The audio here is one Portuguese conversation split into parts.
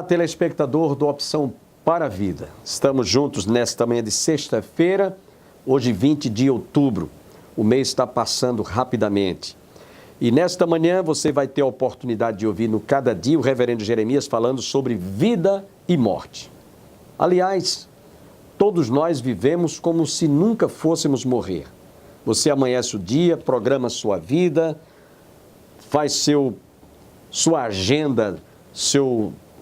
Olá, telespectador do Opção para a Vida. Estamos juntos nesta manhã de sexta-feira, hoje 20 de outubro. O mês está passando rapidamente. E nesta manhã você vai ter a oportunidade de ouvir no Cada Dia o reverendo Jeremias falando sobre vida e morte. Aliás, todos nós vivemos como se nunca fôssemos morrer. Você amanhece o dia, programa sua vida, faz sua agenda,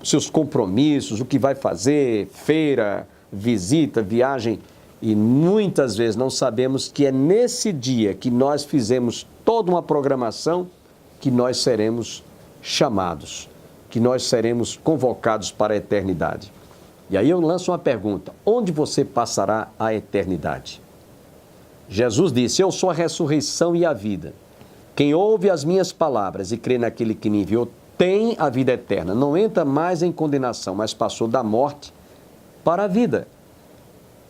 seus compromissos, o que vai fazer, feira, visita, viagem, e muitas vezes não sabemos que é nesse dia que nós fizemos toda uma programação que nós seremos chamados, que nós seremos convocados para a eternidade. E aí eu lanço uma pergunta: onde você passará a eternidade? Jesus disse: eu sou a ressurreição e a vida. Quem ouve as minhas palavras e crê naquele que me enviou tem a vida eterna. Não entra mais em condenação, mas passou da morte para a vida.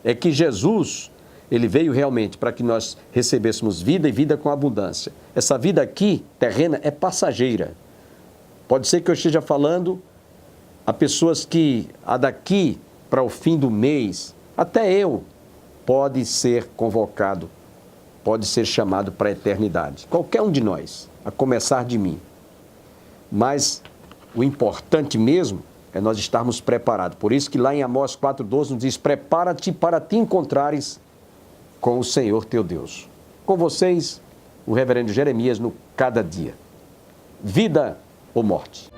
É que Jesus, ele veio realmente para que nós recebêssemos vida e vida com abundância. Essa vida aqui, terrena, é passageira. Pode ser que eu esteja falando a pessoas que, daqui para o fim do mês, até eu, pode ser convocado, pode ser chamado para a eternidade. Qualquer um de nós, a começar de mim. Mas o importante mesmo é nós estarmos preparados. Por isso que lá em Amós 4,12 nos diz: prepara-te para te encontrares com o Senhor teu Deus. Com vocês, o reverendo Jeremias no Cada Dia. Vida ou morte?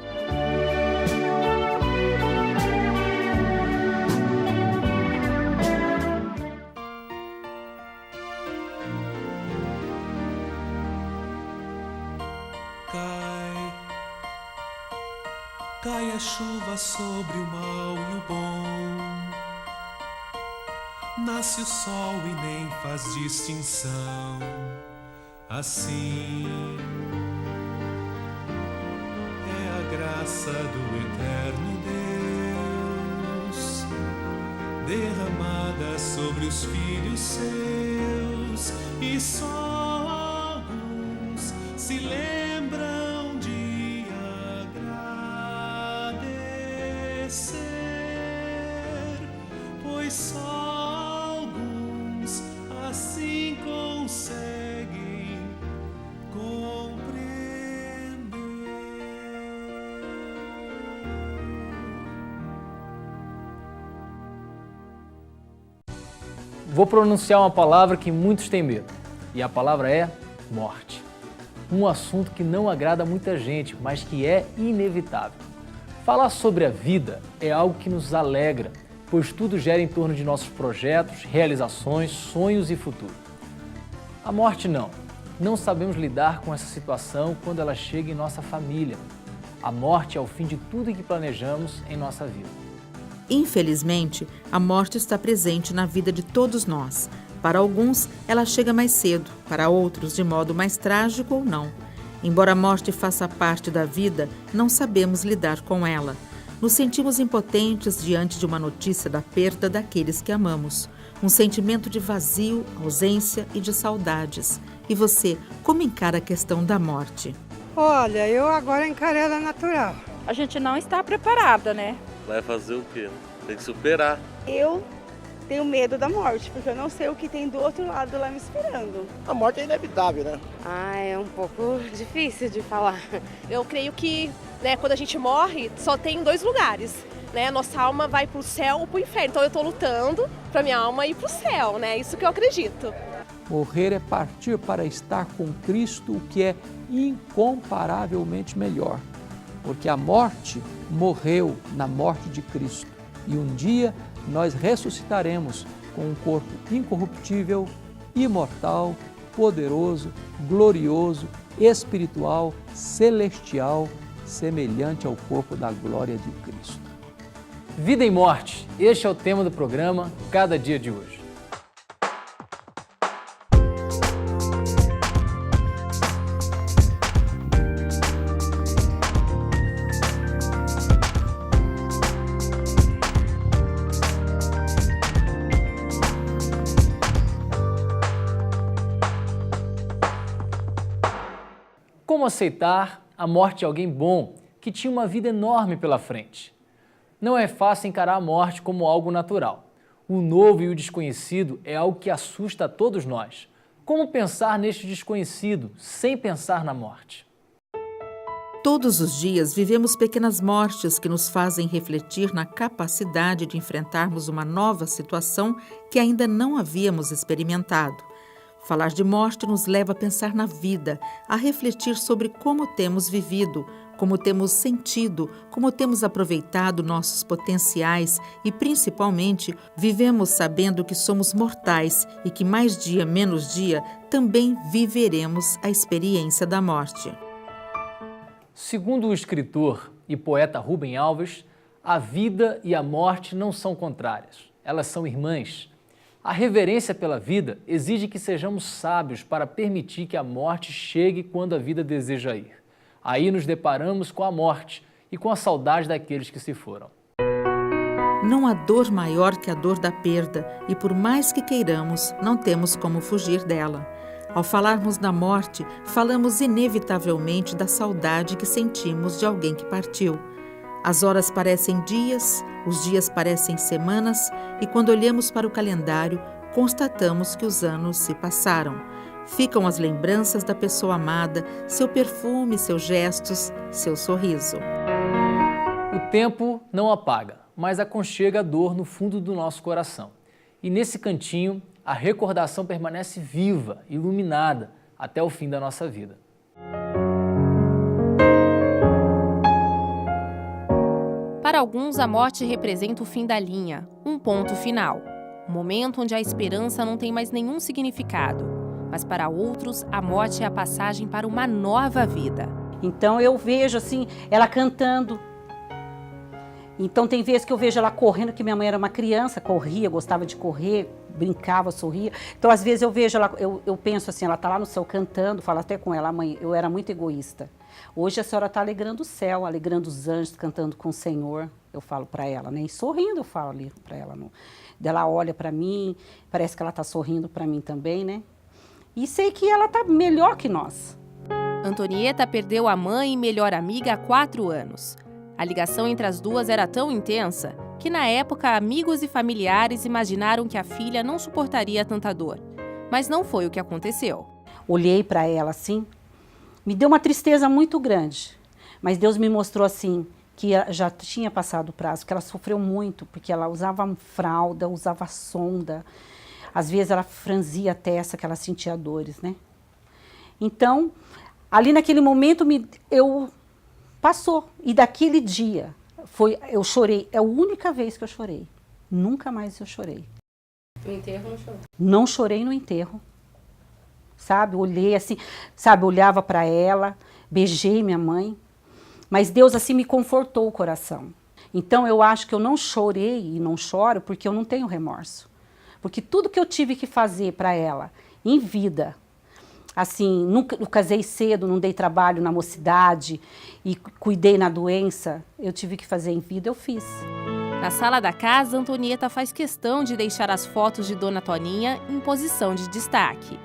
Cai a chuva sobre o mal e o bom. Nasce o sol e nem faz distinção. Assim é a graça do eterno Deus, derramada sobre os filhos seus, e só alguns se lembram de agradecer, pois só alguns assim conseguem compreender. Vou pronunciar uma palavra que muitos têm medo, e a palavra é morte. Um assunto que não agrada muita gente, mas que é inevitável. Falar sobre a vida é algo que nos alegra, pois tudo gira em torno de nossos projetos, realizações, sonhos e futuro. A morte não. Não sabemos lidar com essa situação quando ela chega em nossa família. A morte é o fim de tudo que planejamos em nossa vida. Infelizmente, a morte está presente na vida de todos nós. Para alguns, ela chega mais cedo, para outros, de modo mais trágico ou não. Embora a morte faça parte da vida, não sabemos lidar com ela. Nos sentimos impotentes diante de uma notícia da perda daqueles que amamos. Um sentimento de vazio, ausência e de saudades. E você, como encara a questão da morte? Olha, eu agora encaro ela natural. A gente não está preparada, né? Vai fazer o quê? Tem que superar. Eu tenho medo da morte, porque eu não sei o que tem do outro lado lá me esperando. A morte é inevitável, né? É um pouco difícil de falar. Eu creio que, quando a gente morre, só tem dois lugares. Nossa alma vai para o céu ou para o inferno. Então eu estou lutando para minha alma ir para o céu, Isso que eu acredito. Morrer é partir para estar com Cristo, o que é incomparavelmente melhor. Porque a morte morreu na morte de Cristo. E um dia nós ressuscitaremos com um corpo incorruptível, imortal, poderoso, glorioso, espiritual, celestial, semelhante ao corpo da glória de Cristo. Vida e morte, este é o tema do programa Cada Dia de hoje. Como aceitar a morte de alguém bom que tinha uma vida enorme pela frente? Não é fácil encarar a morte como algo natural. O novo e o desconhecido é algo que assusta a todos nós. Como pensar neste desconhecido sem pensar na morte? Todos os dias vivemos pequenas mortes que nos fazem refletir na capacidade de enfrentarmos uma nova situação que ainda não havíamos experimentado. Falar de morte nos leva a pensar na vida, a refletir sobre como temos vivido, como temos sentido, como temos aproveitado nossos potenciais e, principalmente, vivemos sabendo que somos mortais e que mais dia, menos dia, também viveremos a experiência da morte. Segundo o escritor e poeta Rubem Alves, a vida e a morte não são contrárias, elas são irmãs. A reverência pela vida exige que sejamos sábios para permitir que a morte chegue quando a vida deseja ir. Aí nos deparamos com a morte e com a saudade daqueles que se foram. Não há dor maior que a dor da perda e, por mais que queiramos, não temos como fugir dela. Ao falarmos da morte, falamos inevitavelmente da saudade que sentimos de alguém que partiu. As horas parecem dias, os dias parecem semanas e quando olhamos para o calendário, constatamos que os anos se passaram. Ficam as lembranças da pessoa amada, seu perfume, seus gestos, seu sorriso. O tempo não apaga, mas aconchega a dor no fundo do nosso coração. E nesse cantinho, a recordação permanece viva, iluminada, até o fim da nossa vida. Para alguns, a morte representa o fim da linha, um ponto final. Um momento onde a esperança não tem mais nenhum significado. Mas para outros, a morte é a passagem para uma nova vida. Então eu vejo assim, ela cantando. Então tem vezes que eu vejo ela correndo, que minha mãe era uma criança, corria, gostava de correr, brincava, sorria. Então às vezes eu vejo ela, eu penso assim, ela está lá no céu cantando, falo até com ela, mãe, eu era muito egoísta. Hoje a senhora está alegrando o céu, alegrando os anjos, cantando com o Senhor, eu falo para ela, né? E sorrindo eu falo ali para ela. Ela olha para mim, parece que ela está sorrindo para mim também, né? E sei que ela está melhor que nós. Antonieta perdeu a mãe e melhor amiga há 4 anos. A ligação entre as duas era tão intensa que, na época, amigos e familiares imaginaram que a filha não suportaria tanta dor. Mas não foi o que aconteceu. Olhei para ela assim, me deu uma tristeza muito grande. Mas Deus me mostrou assim, que já tinha passado o prazo, que ela sofreu muito, porque ela usava fralda, usava sonda. Às vezes ela franzia a testa, que ela sentia dores, né? Então, ali naquele momento, passou. E daquele dia, eu chorei. É a única vez que eu chorei. Nunca mais eu chorei. No enterro não chorou? Não chorei no enterro. Sabe, olhei assim, sabe, olhava para ela, beijei minha mãe. Mas Deus assim me confortou o coração. Então eu acho que eu não chorei e não choro porque eu não tenho remorso. Porque tudo que eu tive que fazer para ela, em vida, assim, nunca eu casei cedo, não dei trabalho na mocidade e cuidei na doença, eu tive que fazer em vida, eu fiz. Na sala da casa, Antonieta faz questão de deixar as fotos de Dona Toninha em posição de destaque.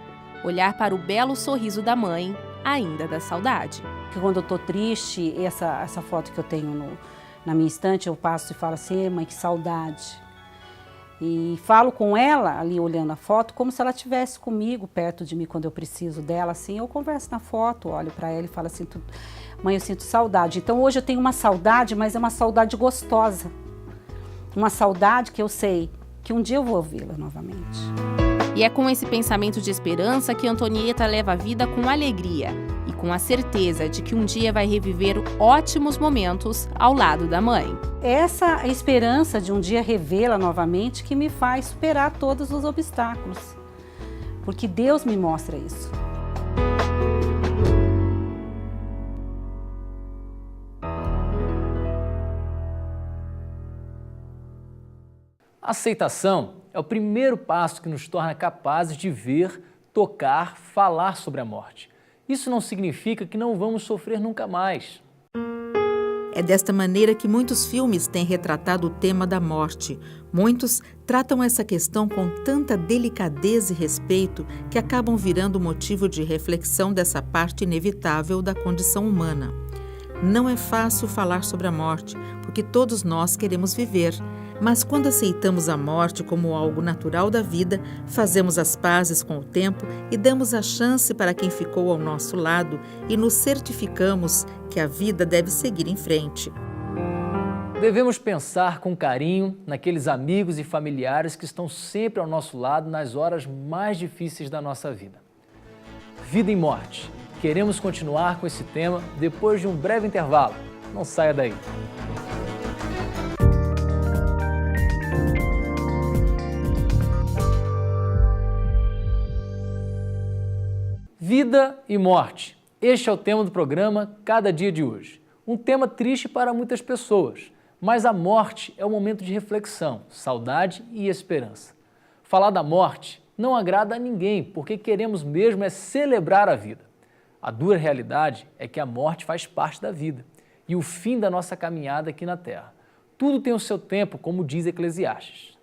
Olhar para o belo sorriso da mãe, ainda dá saudade. Porque quando eu tô triste, essa foto que eu tenho na minha estante, eu passo e falo assim, mãe, que saudade. E falo com ela, ali olhando a foto, como se ela estivesse comigo, perto de mim, quando eu preciso dela, assim. Eu converso na foto, olho para ela e falo assim, mãe, eu sinto saudade. Então hoje eu tenho uma saudade, mas é uma saudade gostosa. Uma saudade que eu sei que um dia eu vou vê-la novamente. E é com esse pensamento de esperança que Antonieta leva a vida com alegria e com a certeza de que um dia vai reviver ótimos momentos ao lado da mãe. Essa esperança de um dia revê-la novamente que me faz superar todos os obstáculos, porque Deus me mostra isso. A aceitação é o primeiro passo que nos torna capazes de ver, tocar, falar sobre a morte. Isso não significa que não vamos sofrer nunca mais. É desta maneira que muitos filmes têm retratado o tema da morte. Muitos tratam essa questão com tanta delicadeza e respeito que acabam virando motivo de reflexão dessa parte inevitável da condição humana. Não é fácil falar sobre a morte, porque todos nós queremos viver. Mas quando aceitamos a morte como algo natural da vida, fazemos as pazes com o tempo e damos a chance para quem ficou ao nosso lado e nos certificamos que a vida deve seguir em frente. Devemos pensar com carinho naqueles amigos e familiares que estão sempre ao nosso lado nas horas mais difíceis da nossa vida. Vida e morte. Queremos continuar com esse tema depois de um breve intervalo. Não saia daí. Vida e morte. Este é o tema do programa Cada Dia de hoje. Um tema triste para muitas pessoas, mas a morte é um momento de reflexão, saudade e esperança. Falar da morte não agrada a ninguém, porque queremos mesmo é celebrar a vida. A dura realidade é que a morte faz parte da vida e o fim da nossa caminhada aqui na Terra. Tudo tem o seu tempo, como diz Eclesiastes.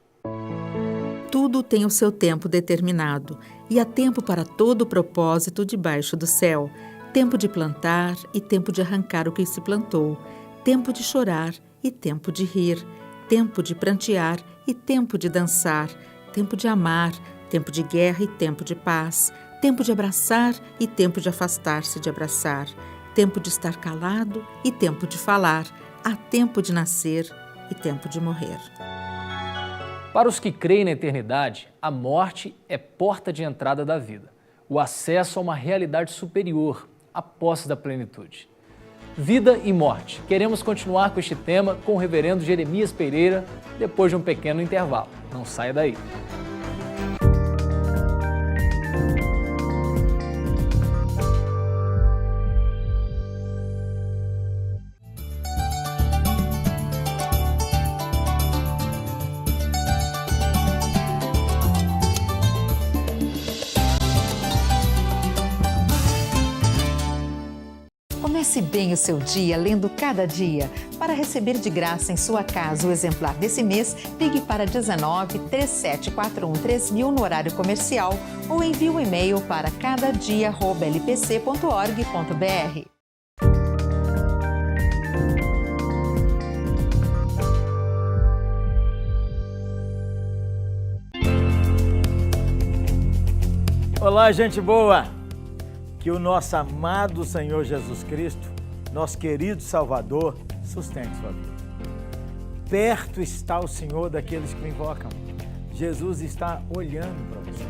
Tudo tem o seu tempo determinado, e há tempo para todo o propósito debaixo do céu. Tempo de plantar e tempo de arrancar o que se plantou. Tempo de chorar e tempo de rir. Tempo de prantear e tempo de dançar. Tempo de amar, tempo de guerra e tempo de paz. Tempo de abraçar e tempo de afastar-se de abraçar. Tempo de estar calado e tempo de falar. Há tempo de nascer e tempo de morrer. Para os que creem na eternidade, a morte é porta de entrada da vida, o acesso a uma realidade superior, a posse da plenitude. Vida e morte. Queremos continuar com este tema com o reverendo Jeremias Pereira depois de um pequeno intervalo. Não saia daí. Comece bem o seu dia lendo Cada Dia. Para receber de graça em sua casa o exemplar desse mês, ligue para 19 3741 3000 no horário comercial ou envie um e-mail para cadadia@lpc.org.br. Olá, gente boa! Que o nosso amado Senhor Jesus Cristo, nosso querido Salvador, sustente sua vida. Perto está o Senhor daqueles que o invocam. Jesus está olhando para você.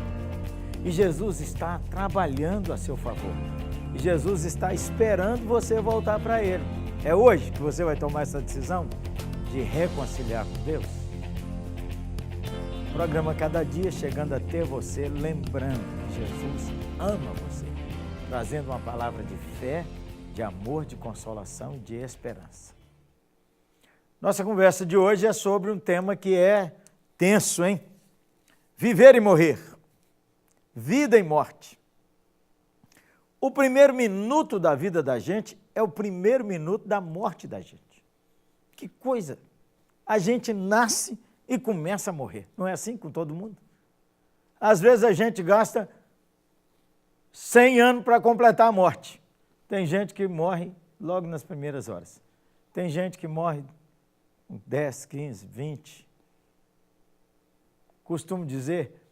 E Jesus está trabalhando a seu favor. E Jesus está esperando você voltar para Ele. É hoje que você vai tomar essa decisão de reconciliar com Deus. O programa Cada Dia chegando até você, lembrando que Jesus ama você, trazendo uma palavra de fé, de amor, de consolação e de esperança. Nossa conversa de hoje é sobre um tema que é tenso, hein? Viver e morrer. Vida e morte. O primeiro minuto da vida da gente é o primeiro minuto da morte da gente. Que coisa! A gente nasce e começa a morrer. Não é assim com todo mundo? Às vezes a gente gasta 100 anos para completar a morte. Tem gente que morre logo nas primeiras horas. Tem gente que morre com 10, 15, 20. Costumo dizer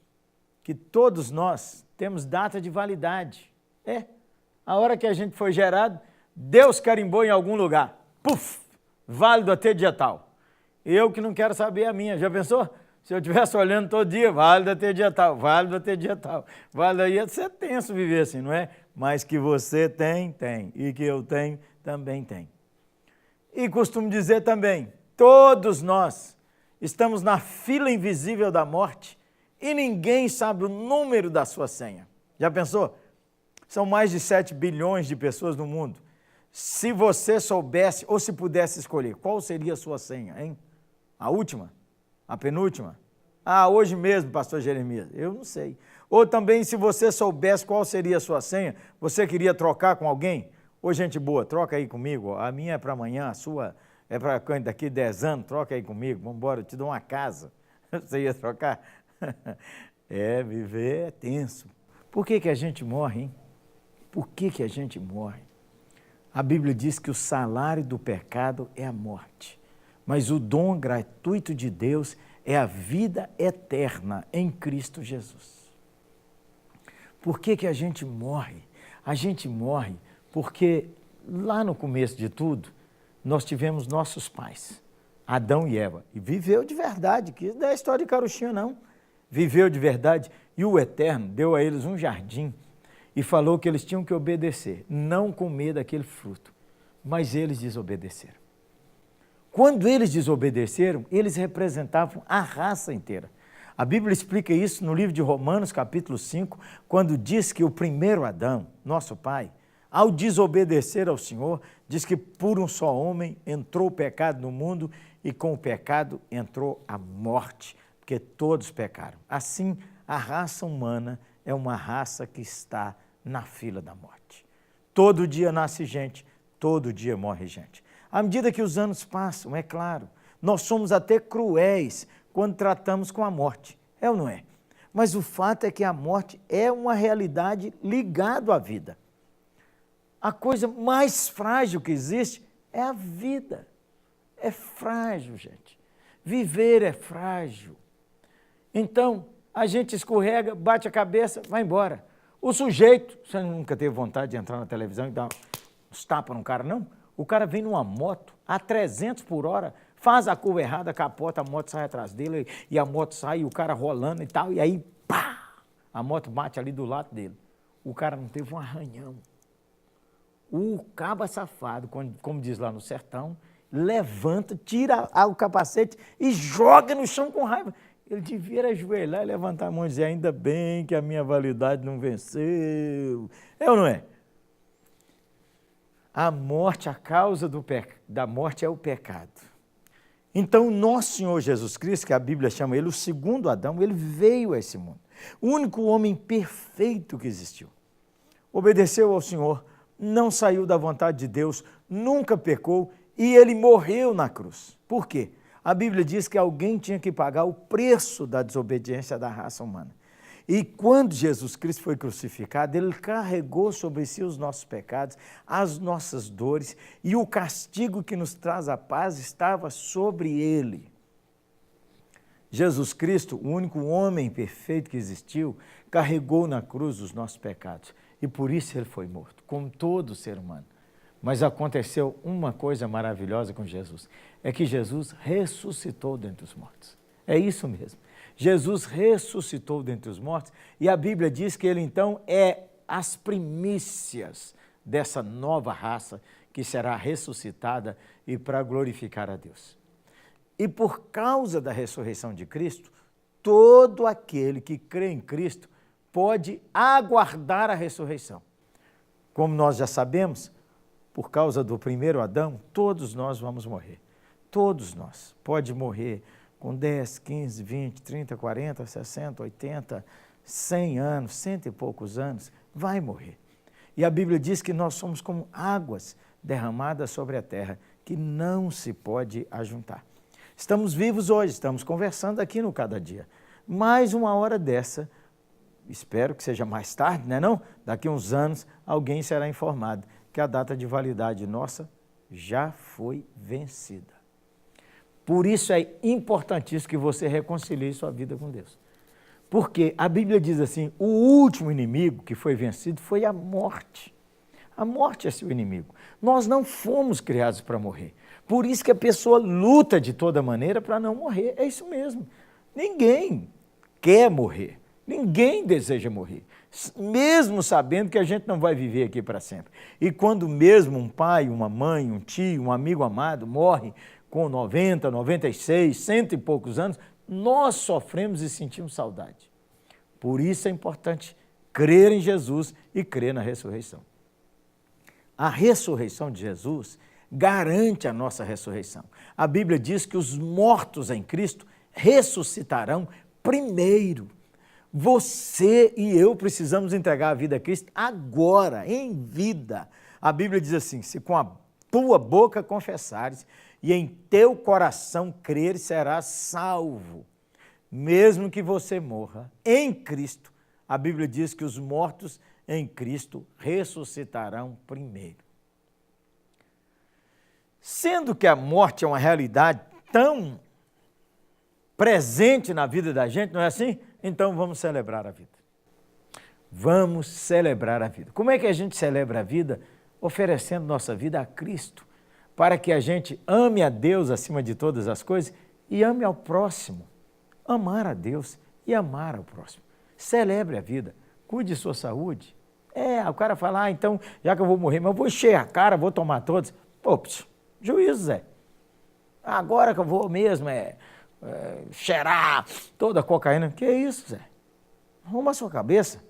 que todos nós temos data de validade. A hora que a gente foi gerado, Deus carimbou em algum lugar. Puf! Válido até dia tal. Eu que não quero saber a minha. Já pensou? Se eu estivesse olhando todo dia, válido até dia tal, válido até dia tal. Válido aí é ser tenso viver assim, não é? Mas que você tem, tem. E que eu tenho, também tem. E costumo dizer também, todos nós estamos na fila invisível da morte e ninguém sabe o número da sua senha. Já pensou? São mais de 7 bilhões de pessoas no mundo. Se você soubesse ou se pudesse escolher, qual seria a sua senha, hein? A última? A penúltima? Hoje mesmo, pastor Jeremias. Eu não sei. Ou também, se você soubesse qual seria a sua senha, você queria trocar com alguém? Ô, gente boa, troca aí comigo. A minha é para amanhã, a sua é para daqui 10 anos. Troca aí comigo. Vamos embora, eu te dou uma casa. Você ia trocar? Viver é tenso. Por que a gente morre, hein? Por que a gente morre? A Bíblia diz que o salário do pecado é a morte, mas o dom gratuito de Deus é a vida eterna em Cristo Jesus. Por que a gente morre? A gente morre porque lá no começo de tudo, nós tivemos nossos pais, Adão e Eva, e viveu de verdade, que não é história de carochinha não, viveu de verdade, e o Eterno deu a eles um jardim e falou que eles tinham que obedecer, não comer daquele fruto, mas eles desobedeceram. Quando eles desobedeceram, eles representavam a raça inteira. A Bíblia explica isso no livro de Romanos, capítulo 5, quando diz que o primeiro Adão, nosso pai, ao desobedecer ao Senhor, diz que por um só homem entrou o pecado no mundo e com o pecado entrou a morte, porque todos pecaram. Assim, a raça humana é uma raça que está na fila da morte. Todo dia nasce gente, todo dia morre gente. À medida que os anos passam, é claro, nós somos até cruéis quando tratamos com a morte, é ou não é? Mas o fato é que a morte é uma realidade ligada à vida. A coisa mais frágil que existe é a vida. É frágil, gente. Viver é frágil. Então, a gente escorrega, bate a cabeça, vai embora. O sujeito, você nunca teve vontade de entrar na televisão e dar uns tapas no cara, não? O cara vem numa moto a 300 por hora, faz a curva errada, capota, a moto sai atrás dele e a moto sai e o cara rolando e tal, e aí, pá! A moto bate ali do lado dele. O cara não teve um arranhão. O caba safado, como diz lá no sertão, levanta, tira o capacete e joga no chão com raiva. Ele devia ajoelhar e levantar a mão e dizer, ainda bem que a minha validade não venceu. É ou não é? A morte, a causa da morte é o pecado. Então, nosso Senhor Jesus Cristo, que a Bíblia chama ele o segundo Adão, ele veio a esse mundo. O único homem perfeito que existiu. Obedeceu ao Senhor, não saiu da vontade de Deus, nunca pecou e ele morreu na cruz. Por quê? A Bíblia diz que alguém tinha que pagar o preço da desobediência da raça humana. E quando Jesus Cristo foi crucificado, ele carregou sobre si os nossos pecados, as nossas dores, e o castigo que nos traz a paz estava sobre ele. Jesus Cristo, o único homem perfeito que existiu, carregou na cruz os nossos pecados. E por isso ele foi morto, como todo ser humano. Mas aconteceu uma coisa maravilhosa com Jesus, é que Jesus ressuscitou dentre os mortos. É isso mesmo. Jesus ressuscitou dentre os mortos e a Bíblia diz que ele então é as primícias dessa nova raça que será ressuscitada e para glorificar a Deus. E por causa da ressurreição de Cristo, todo aquele que crê em Cristo pode aguardar a ressurreição. Como nós já sabemos, por causa do primeiro Adão, todos nós vamos morrer. Todos nós. Pode morrer com 10, 15, 20, 30, 40, 60, 80, 100 anos, 100 e poucos anos, vai morrer. E a Bíblia diz que nós somos como águas derramadas sobre a terra, que não se pode ajuntar. Estamos vivos hoje, estamos conversando aqui no Cada Dia. Mais uma hora dessa, espero que seja mais tarde, né não? Daqui a uns anos, alguém será informado que a data de validade nossa já foi vencida. Por isso é importantíssimo que você reconcilie sua vida com Deus. Porque a Bíblia diz assim, o último inimigo que foi vencido foi a morte. A morte é seu inimigo. Nós não fomos criados para morrer. Por isso que a pessoa luta de toda maneira para não morrer. É isso mesmo. Ninguém quer morrer. Ninguém deseja morrer. Mesmo sabendo que a gente não vai viver aqui para sempre. E quando mesmo um pai, uma mãe, um tio, um amigo amado morre com 90, 96, 100 e poucos anos, nós sofremos e sentimos saudade. Por isso é importante crer em Jesus e crer na ressurreição. A ressurreição de Jesus garante a nossa ressurreição. A Bíblia diz que os mortos em Cristo ressuscitarão primeiro. Você e eu precisamos entregar a vida a Cristo agora, em vida. A Bíblia diz assim, se com a tua boca confessares e em teu coração creres, serás salvo. Mesmo que você morra em Cristo, a Bíblia diz que os mortos em Cristo ressuscitarão primeiro. Sendo que a morte é uma realidade tão presente na vida da gente, não é assim? Então vamos celebrar a vida. Vamos celebrar a vida. Como é que a gente celebra a vida? Oferecendo nossa vida a Cristo, para que a gente ame a Deus acima de todas as coisas e ame ao próximo. Amar a Deus e amar ao próximo. Celebre a vida, cuide de sua saúde. O cara fala, então, já que eu vou morrer, mas eu vou encher a cara, vou tomar todos. Pô, juízo, Zé. Agora que eu vou mesmo cheirar toda a cocaína. Que isso, Zé? Arruma a sua cabeça.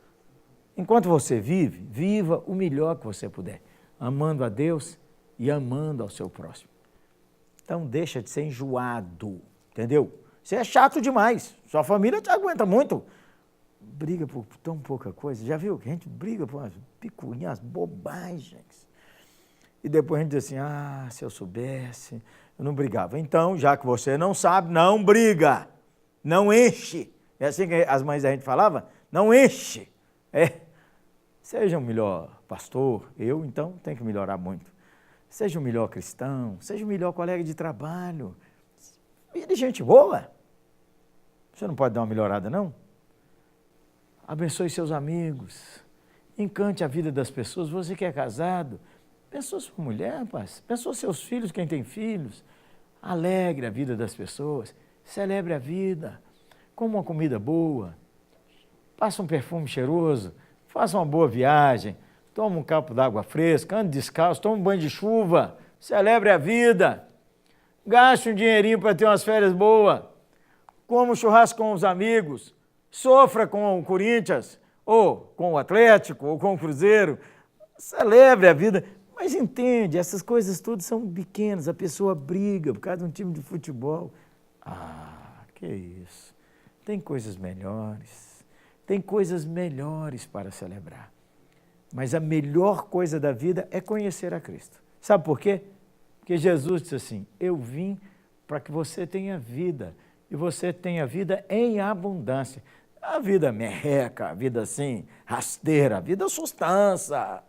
Enquanto você vive, viva o melhor que você puder, amando a Deus e amando ao seu próximo. Então deixa de ser enjoado, entendeu? Você é chato demais, sua família te aguenta muito. Briga por tão pouca coisa, já viu que a gente briga por umas picuinhas, bobagens. E depois a gente diz assim, se eu soubesse, eu não brigava. Então, já que você não sabe, não briga, não enche. É assim que as mães da gente falavam? Não enche. Seja um melhor pastor, eu então tenho que melhorar muito. Seja um melhor cristão, seja um melhor colega de trabalho. Vida de gente boa. Você não pode dar uma melhorada, não? Abençoe seus amigos. Encante a vida das pessoas. Você que é casado, abençoe sua mulher, rapaz. Abençoe seus filhos, quem tem filhos. Alegre a vida das pessoas. Celebre a vida. Coma uma comida boa. Passe um perfume cheiroso. Faça uma boa viagem. Tome um copo d'água fresca. Ande descalço. Tome um banho de chuva. Celebre a vida. Gaste um dinheirinho para ter umas férias boas. Coma um churrasco com os amigos. Sofra com o Corinthians, ou com o Atlético, ou com o Cruzeiro. Celebre a vida. Mas entende, essas coisas todas são pequenas. A pessoa briga por causa de um time de futebol. Que isso. Tem coisas melhores. Tem coisas melhores para celebrar. Mas a melhor coisa da vida é conhecer a Cristo. Sabe por quê? Porque Jesus disse assim, eu vim para que você tenha vida, e você tenha vida em abundância. A vida merreca, a vida assim, rasteira, a vida sustância.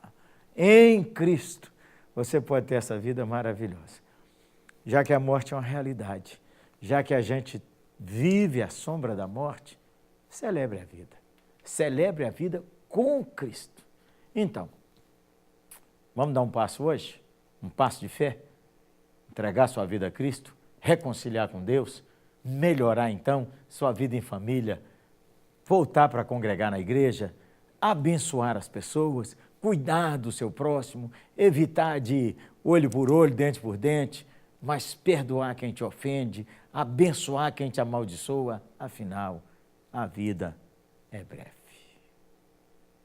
Em Cristo, você pode ter essa vida maravilhosa. Já que a morte é uma realidade, já que a gente vive à sombra da morte, celebre a vida. Celebre a vida com Cristo. Então, vamos dar um passo hoje? Um passo de fé? Entregar sua vida a Cristo? Reconciliar com Deus? Melhorar, então, sua vida em família? Voltar para congregar na igreja? Abençoar as pessoas? Cuidar do seu próximo? Evitar de olho por olho, dente por dente? Mas perdoar quem te ofende? Abençoar quem te amaldiçoa? Afinal, a vida é breve.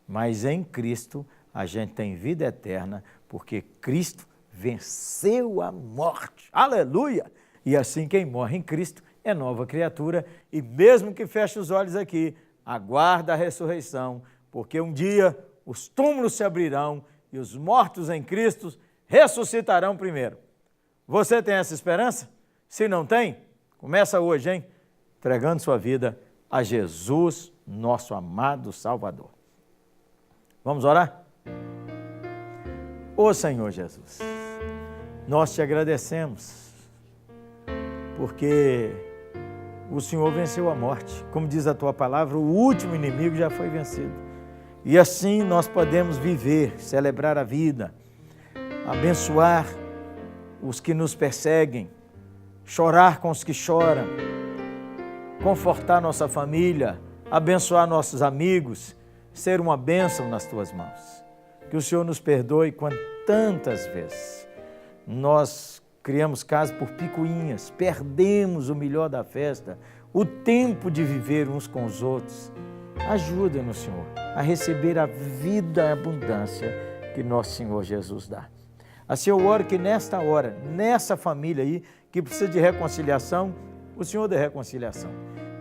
Mas em Cristo a gente tem vida eterna, porque Cristo venceu a morte. Aleluia! E assim quem morre em Cristo é nova criatura, e mesmo que feche os olhos aqui, aguarda a ressurreição, porque um dia os túmulos se abrirão e os mortos em Cristo ressuscitarão primeiro. Você tem essa esperança? Se não tem, começa hoje, hein? Entregando sua vida a Jesus, nosso amado Salvador. Vamos orar? Ô Senhor Jesus, nós te agradecemos, porque o Senhor venceu a morte. Como diz a tua palavra, o último inimigo já foi vencido. E assim nós podemos viver, celebrar a vida, abençoar os que nos perseguem, chorar com os que choram, confortar nossa família, abençoar nossos amigos, ser uma bênção nas tuas mãos. Que o Senhor nos perdoe quando tantas vezes nós criamos casa por picuinhas, perdemos o melhor da festa, o tempo de viver uns com os outros. Ajuda-nos, Senhor, a receber a vida e a abundância que nosso Senhor Jesus dá. Assim eu oro que nesta hora, nessa família aí que precisa de reconciliação, o Senhor dê reconciliação.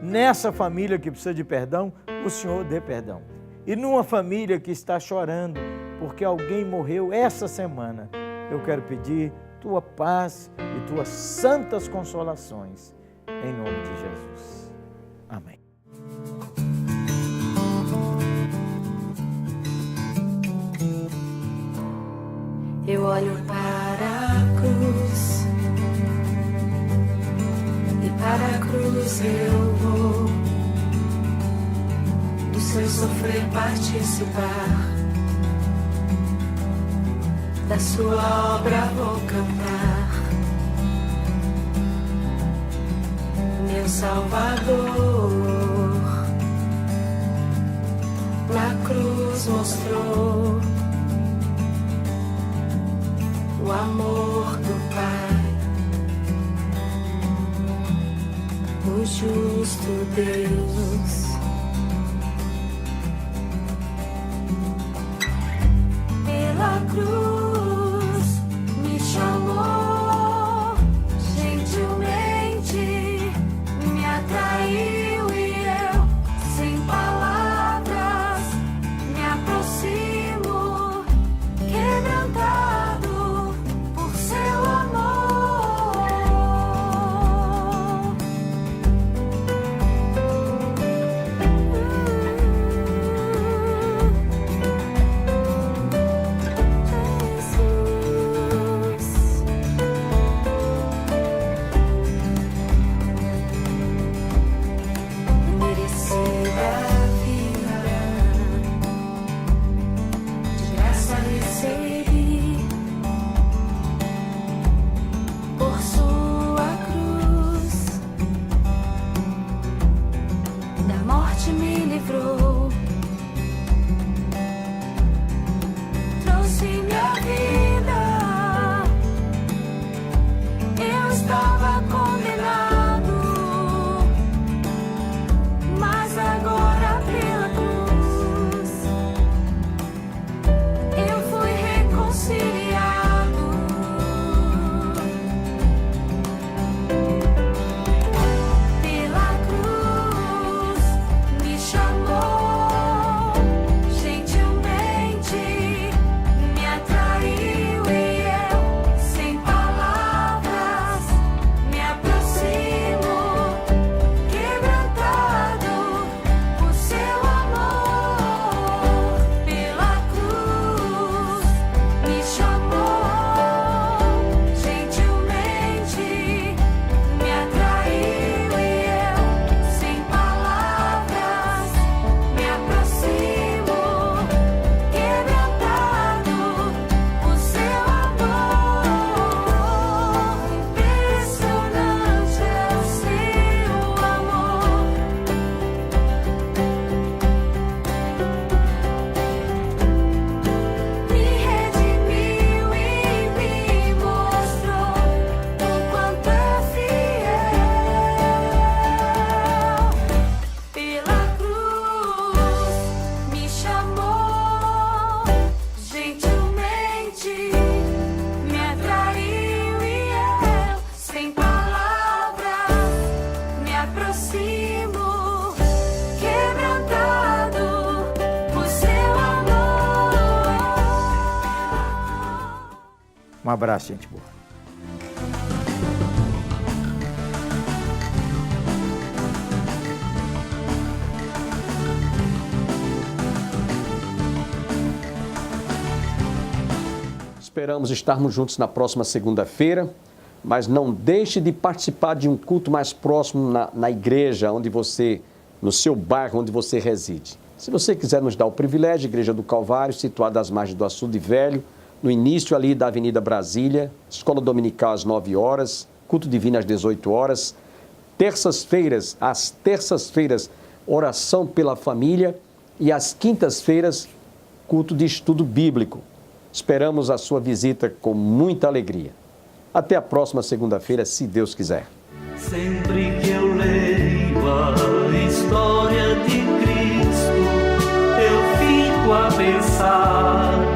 Nessa família que precisa de perdão, o Senhor dê perdão. E numa família que está chorando porque alguém morreu essa semana, eu quero pedir tua paz e tuas santas consolações, em nome de Jesus. Amém. Eu olho para a cruz. cruz eu vou, do seu sofrer participar, da sua obra vou cantar. Meu Salvador na cruz mostrou o amor do Pai, o justo Deus. Pela cruz me chamou, gentilmente me atraiu e eu, sem palavras, me aproximo, quebrantado por seu amor. Um abraço, gente boa. Esperamos estarmos juntos na próxima segunda-feira, mas não deixe de participar de um culto mais próximo na igreja onde você, no seu bairro onde você reside. Se você quiser nos dar o privilégio, Igreja do Calvário, situada às margens do Açude Velho, no início ali da Avenida Brasília, escola dominical às 9 horas, culto divino às 18 horas, às terças-feiras, oração pela família e às quintas-feiras, culto de estudo bíblico. Esperamos a sua visita com muita alegria. Até a próxima segunda-feira, se Deus quiser. Sempre que eu leio a história de Cristo, eu fico a pensar